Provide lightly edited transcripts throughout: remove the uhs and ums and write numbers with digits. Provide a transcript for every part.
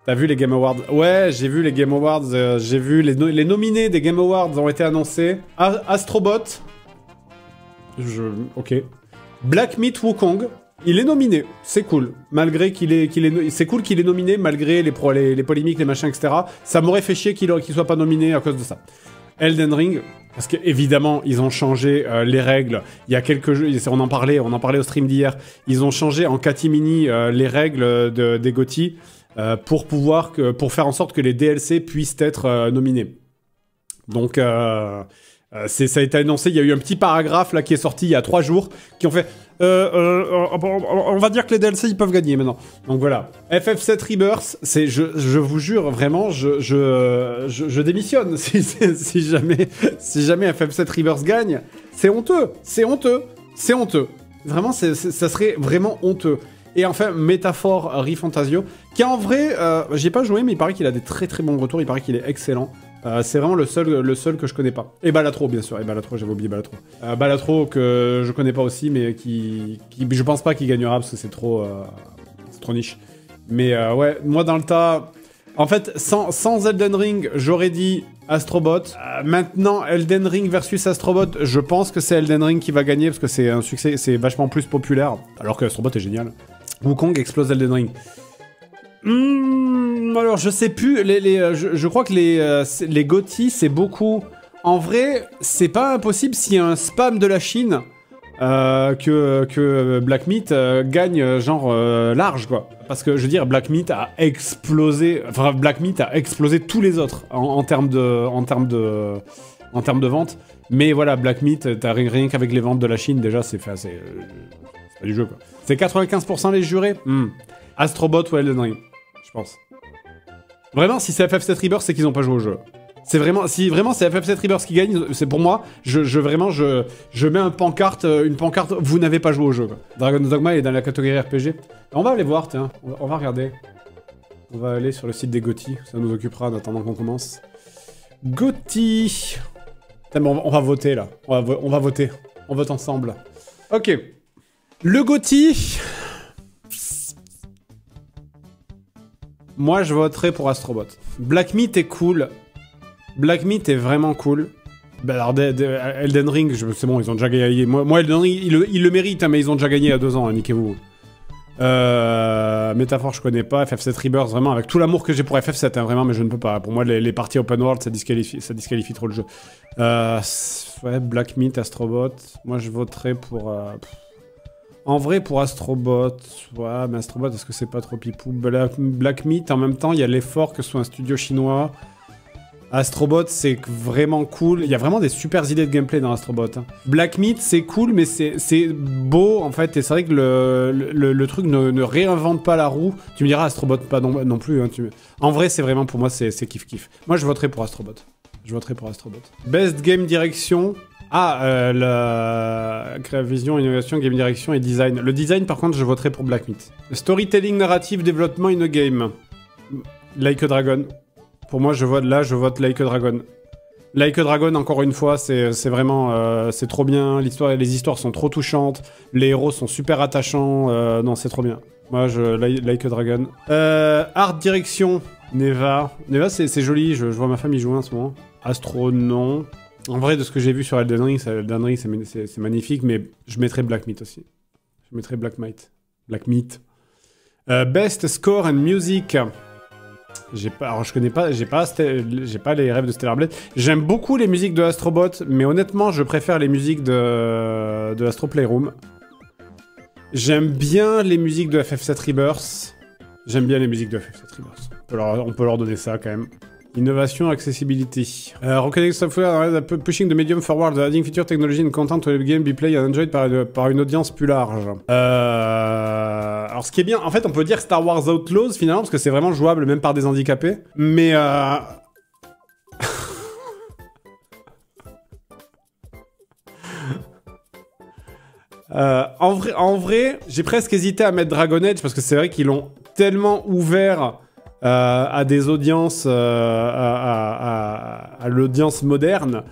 T'as vu les Game Awards? Ouais, j'ai vu les Game Awards, j'ai vu les nominés des Game Awards ont été annoncés. Astrobot. Ok. Black Myth Wukong. Il est nominé, c'est cool. Malgré c'est cool qu'il est nominé, malgré les polémiques, les machins, etc. Ça m'aurait fait chier qu'il soit pas nominé à cause de ça. Elden Ring, parce qu'évidemment, ils ont changé les règles. Il y a quelques jeux, on en parlait au stream d'hier. Ils ont changé en catimini les règles des GOTY pour faire en sorte que les DLC puissent être nominés. Donc, ça a été annoncé. Il y a eu un petit paragraphe là qui est sorti il y a 3 jours qui ont fait. On va dire que les DLC ils peuvent gagner maintenant. Donc voilà. FF7 Rebirth, je vous jure vraiment, je démissionne si jamais FF7 Rebirth gagne. C'est honteux, c'est honteux, c'est honteux. Vraiment, ça serait vraiment honteux. Et enfin, Métaphore ReFantasio, qui en vrai, j'ai pas joué, mais il paraît qu'il a des très très bons retours. Il paraît qu'il est excellent. C'est vraiment le seul que je connais pas. Et Balatro, bien sûr. Et Balatro, j'avais oublié Balatro. Balatro, que je connais pas aussi, mais qui je pense pas qu'il gagnera parce que c'est trop niche. Mais ouais, moi dans le tas... En fait, sans Elden Ring, j'aurais dit Astrobot. Maintenant, Elden Ring versus Astrobot, je pense que c'est Elden Ring qui va gagner parce que c'est un succès, c'est vachement plus populaire. Alors que Astrobot est génial. Wukong explose Elden Ring. Alors, je sais plus. Je crois que les GOTY, c'est beaucoup. En vrai, c'est pas impossible s'il y a un spam de la Chine que Black Myth gagne genre large, quoi. Parce que je veux dire, Black Myth a explosé. Enfin, Black Myth a explosé tous les autres en termes de vente. Mais voilà, Black Myth, t'as rien qu'avec les ventes de la Chine, déjà, c'est pas du jeu, quoi. C'est 95% les jurés. Astrobot ou Elden Ring, je pense. Vraiment, si c'est FF7 Rebirth, c'est qu'ils ont pas joué au jeu. C'est vraiment, si vraiment c'est FF7 Rebirth qui gagne, c'est pour moi, je mets une pancarte, vous n'avez pas joué au jeu, quoi. Dragon's Dogma est dans la catégorie RPG. On va aller voir, tiens, on va regarder. On va aller sur le site des GOTY, ça nous occupera en attendant qu'on commence. GOTY. On va voter là, on va voter, on vote ensemble. Ok. Le GOTY. Moi, je voterai pour Astrobot. Black Myth est cool. Black Myth est vraiment cool. Bah alors, Elden Ring, c'est bon, ils ont déjà gagné. Moi Elden Ring, ils le méritent, hein, mais ils ont déjà gagné il y a 2 ans, hein, niquez-vous. Métaphore, je connais pas. FF7 Rebirth, vraiment, avec tout l'amour que j'ai pour FF7, hein, vraiment, mais je ne peux pas. Pour moi, les parties open world, ça disqualifie trop le jeu. Ouais, Black Myth, Astrobot. Moi, je voterai pour... En vrai, pour Astrobot, ouais, mais Astrobot, est-ce que c'est pas trop pipou? Black Myth, en même temps, il y a l'effort que ce soit un studio chinois. Astrobot, c'est vraiment cool. Il y a vraiment des super idées de gameplay dans Astrobot. Hein. Black Myth, c'est cool, mais c'est beau, en fait. Et c'est vrai que le truc ne réinvente pas la roue. Tu me diras Astrobot, pas non plus. Hein, En vrai, c'est vraiment, pour moi, c'est kiff-kiff. Moi, je voterai pour Astrobot. Best Game Direction... la vision, innovation, game direction et design. Le design, par contre, je voterai pour Black Myth. Storytelling, narrative, développement in a game. Like a Dragon. Pour moi, je vote Like a Dragon. Like a Dragon, encore une fois, c'est vraiment... c'est trop bien. Les histoires sont trop touchantes. Les héros sont super attachants. Non, c'est trop bien. Moi, Like a Dragon. Art direction, Neva. Neva, c'est joli. Je vois ma femme y jouer en ce moment. Astro, non. En vrai, de ce que j'ai vu sur Elden Ring, c'est magnifique, mais je mettrais Black Myth aussi. Je mettrais Black Myth. Best Score and Music. Alors je connais pas, j'ai pas les rêves de Stellar Blade. J'aime beaucoup les musiques de Astrobot, mais honnêtement, je préfère les musiques de Astro Playroom. J'aime bien les musiques de FF7 Rebirth. On peut leur donner ça quand même. Innovation, accessibilité. Reconnect software, pushing the medium forward, adding feature technology and content to the game be played and enjoyed par une audience plus large. Alors ce qui est bien, en fait on peut dire Star Wars Outlaws finalement, parce que c'est vraiment jouable même par des handicapés. Mais en vrai, j'ai presque hésité à mettre Dragon Age, parce que c'est vrai qu'ils l'ont tellement ouvert... à des audiences, à l'audience moderne,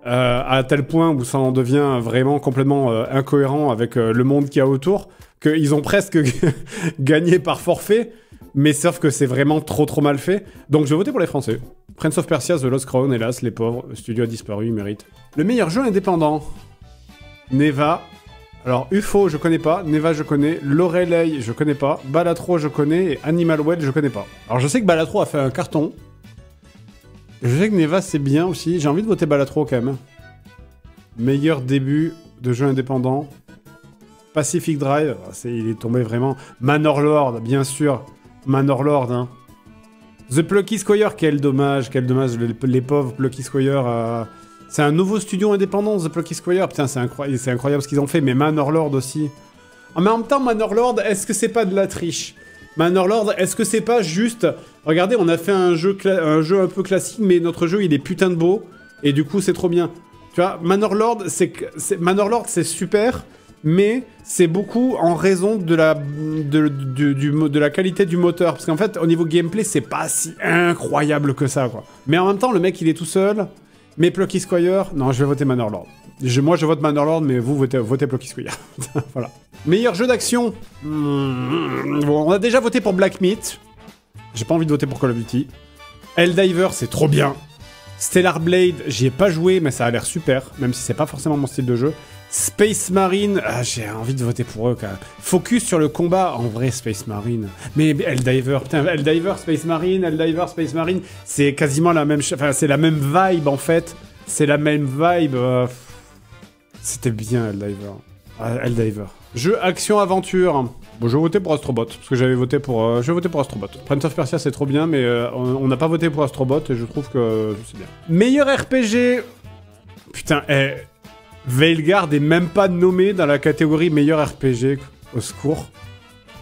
à tel point où ça en devient vraiment complètement incohérent avec le monde qu'il y a autour, qu'ils ont presque gagné par forfait. Mais sauf que c'est vraiment trop mal fait. Donc je vais voter pour les Français. Prince of Persia, The Lost Crown, hélas, les pauvres. Le studio a disparu, ils méritent. Le meilleur jeu indépendant. Neva. Alors, UFO, je connais pas. Neva, je connais. Lorelei, je connais pas. Balatro, je connais. Et Animal Well, je connais pas. Alors, je sais que Balatro a fait un carton. Je sais que Neva, c'est bien aussi. J'ai envie de voter Balatro, quand même. Meilleur début de jeu indépendant. Pacific Drive. Il est tombé vraiment. Manor Lord, bien sûr. Manor Lord, hein. The Plucky Squire, quel dommage, les pauvres Plucky Squire. C'est un nouveau studio indépendant, The Plucky Squire. Putain, c'est incroyable ce qu'ils ont fait, mais Manor Lord aussi. En même temps, Manor Lord, est-ce que c'est pas de la triche? Manor Lord, est-ce que c'est pas juste... Regardez, on a fait un jeu un peu classique, mais notre jeu, il est putain de beau, et du coup, c'est trop bien. Tu vois, Manor Lord, c'est super, mais c'est beaucoup en raison de la qualité du moteur. Parce qu'en fait, au niveau gameplay, c'est pas si incroyable que ça, quoi. Mais en même temps, le mec, il est tout seul... Mais Plucky Squire, non, je vais voter Manor Lord. Moi, je vote Manor Lord, mais vous votez Plucky Squire. Voilà. Meilleur jeu d'action. Bon, on a déjà voté pour Black Myth. J'ai pas envie de voter pour Call of Duty. Helldiver, c'est trop bien. Stellar Blade, j'y ai pas joué, mais ça a l'air super, même si c'est pas forcément mon style de jeu. Space Marine, j'ai envie de voter pour eux, quand même. Focus sur le combat, en vrai, Space Marine. Mais Helldiver, putain, Helldiver, Space Marine, c'est quasiment la même... Enfin, c'est la même vibe, en fait. C'est la même vibe. C'était bien, Helldiver. Helldiver. Jeu action-aventure. Bon, je vais voter pour Astrobot, parce que j'avais voté pour... je vais voter pour Astrobot. Prince of Persia, c'est trop bien, mais on n'a pas voté pour Astrobot, et je trouve que c'est bien. Meilleur RPG... Putain, Veilguard est même pas nommé dans la catégorie meilleur RPG. Au secours.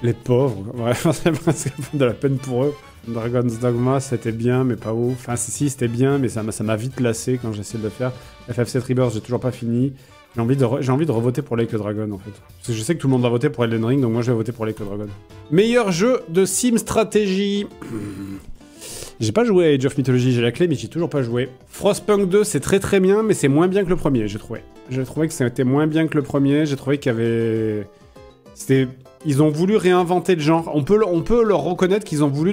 Les pauvres. Ouais, c'est presque de la peine pour eux. Dragon's Dogma, c'était bien, mais pas ouf. Enfin, si, c'était bien, mais ça m'a vite lassé quand j'essaie de le faire. FF7 Rebirth, j'ai toujours pas fini. J'ai envie de revoter pour Like a Dragon, en fait. Parce que je sais que tout le monde va voter pour Elden Ring, donc moi je vais voter pour Like a Dragon. Meilleur jeu de sim stratégie. J'ai pas joué à Age of Mythology, j'ai la clé, mais j'ai toujours pas joué. Frostpunk 2, c'est très bien, mais c'est moins bien que le premier, j'ai trouvé. J'ai trouvé que c'était moins bien que le premier, j'ai trouvé qu'il y avait... Ils ont voulu réinventer le genre. On peut leur reconnaître qu'ils ont voulu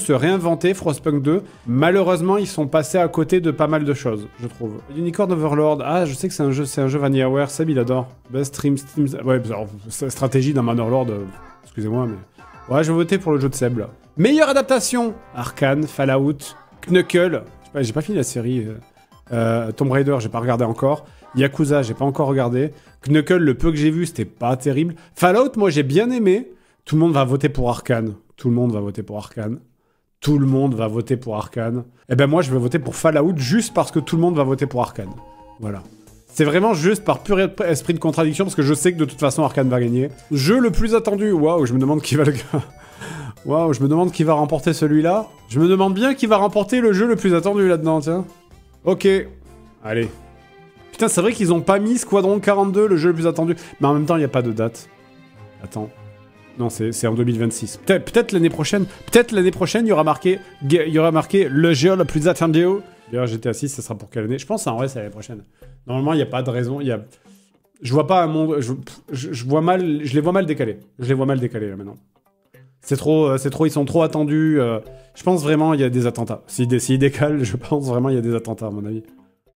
se réinventer, Frostpunk 2. Malheureusement, ils sont passés à côté de pas mal de choses, je trouve. Unicorn Overlord, je sais que c'est un jeu VanillaWare, Seb il adore. Best Stream... Ouais, alors, stratégie dans Manor Lord, excusez-moi, mais... Ouais, je vais voter pour le jeu de Seb, là. Meilleure adaptation, Arcane, Fallout, Knuckle, j'ai pas fini la série, Tomb Raider, j'ai pas regardé encore, Yakuza, j'ai pas encore regardé, Knuckle, le peu que j'ai vu, c'était pas terrible, Fallout, moi j'ai bien aimé, tout le monde va voter pour Arcane, et ben moi je vais voter pour Fallout juste parce que tout le monde va voter pour Arcane, voilà. C'est vraiment juste par pur esprit de contradiction, parce que je sais que de toute façon Arcane va gagner. Jeu le plus attendu, waouh, je me demande qui va le... Waouh, je me demande qui va remporter celui-là. Je me demande bien qui va remporter le jeu le plus attendu là-dedans, tiens. Ok. Allez. Putain, c'est vrai qu'ils ont pas mis Squadron 42, le jeu le plus attendu. Mais en même temps, il n'y a pas de date. Attends. Non, c'est en 2026. Peut-être l'année prochaine. Peut-être l'année prochaine, il y aura marqué le jeu le plus attendu. D'ailleurs, GTA 6, ça sera pour quelle année? Je pense en vrai, c'est l'année prochaine. Normalement, il n'y a pas de raison. Je vois pas un monde... Je vois mal... Je les vois mal décalés. Je les vois mal décalés, là, maintenant. C'est trop, ils sont trop attendus. Je pense vraiment il y a des attentats. S'ils décalent, je pense vraiment il y a des attentats à mon avis.